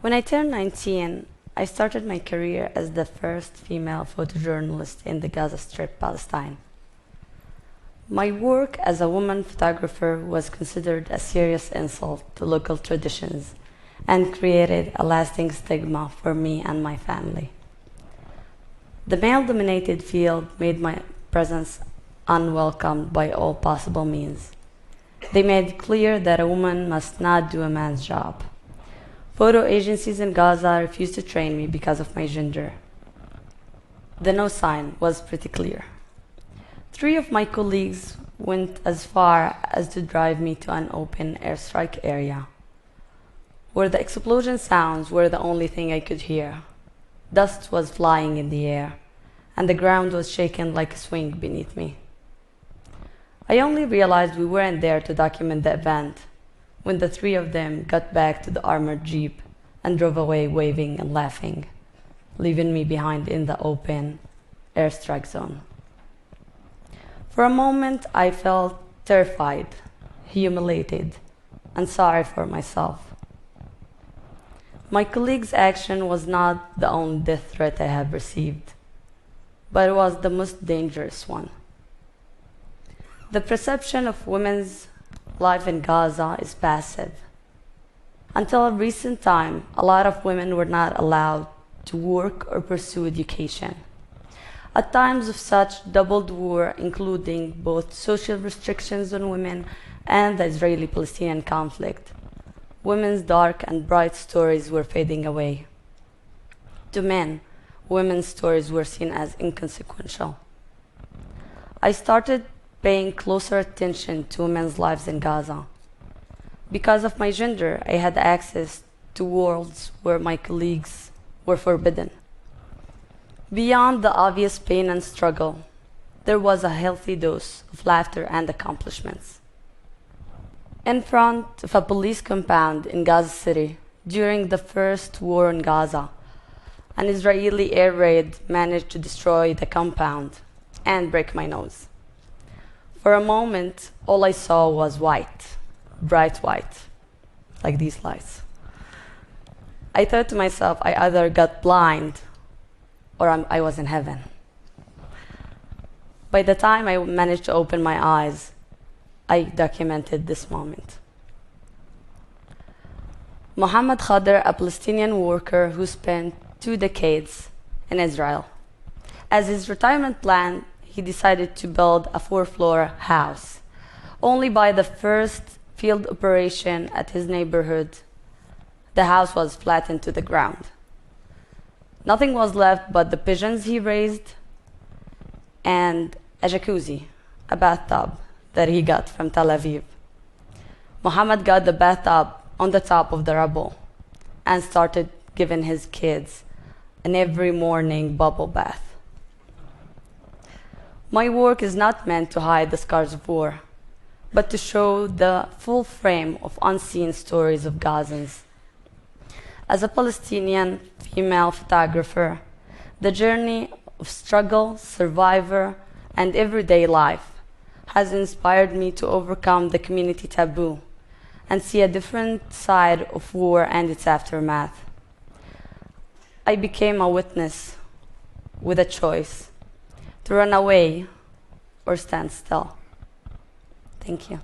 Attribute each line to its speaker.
Speaker 1: When I turned 19, I started my career as the first female photojournalist in the Gaza Strip, Palestine. My work as a woman photographer was considered a serious insult to local traditions and created a lasting stigma for me and my family. The male-dominated field made my presence unwelcomed by all possible means. They made clear that a woman must not do a man's job. Photo agencies in Gaza refused to train me because of my gender. The no sign was pretty clear. 3 of my colleagues went as far as to drive me to an open airstrike area, where the explosion sounds were the only thing I could hear. Dust was flying in the air, and the ground was shaken like a swing beneath me. I only realized we weren't there to document the event when the 3 of them got back to the armored jeep and drove away waving and laughing, leaving me behind in the open airstrike zone. For a moment, I felt terrified, humiliated, and sorry for myself. My colleague's action was not the only death threat I have received, but it was the most dangerous one. The perception of women's life in Gaza is passive. Until a recent time, a lot of women were not allowed to work or pursue education. At times of such doubled war, including both social restrictions on women and the Israeli-Palestinian conflict, women's dark and bright stories were fading away. To men, women's stories were seen as inconsequential. I started paying closer attention to women's lives in Gaza. Because of my gender, I had access to worlds where my colleagues were forbidden. Beyond the obvious pain and struggle, there was a healthy dose of laughter and accomplishments. In front of a police compound in Gaza City, during the first war in Gaza, an Israeli air raid managed to destroy the compound and break my nose. For a moment, all I saw was white, bright white, like these lights. I thought to myself, I either got blind or I was in heaven. By the time I managed to open my eyes, I documented this moment. Mohammed Khadr, a Palestinian worker who spent 2 decades in Israel. As his retirement plan, he decided to build a 4-floor house. Only by the first field operation at his neighborhood, the house was flattened to the ground. Nothing was left but the pigeons he raised and a jacuzzi, a bathtub that he got from Tel Aviv. Mohammed got the bathtub on the top of the rubble and started giving his kids an every morning bubble bath. My work is not meant to hide the scars of war, but to show the full frame of unseen stories of Gazans. As a Palestinian female photographer, the journey of struggle, survivor, and everyday life has inspired me to overcome the community taboo and see a different side of war and its aftermath. I became a witness with a choice to run away or stand still. Thank you.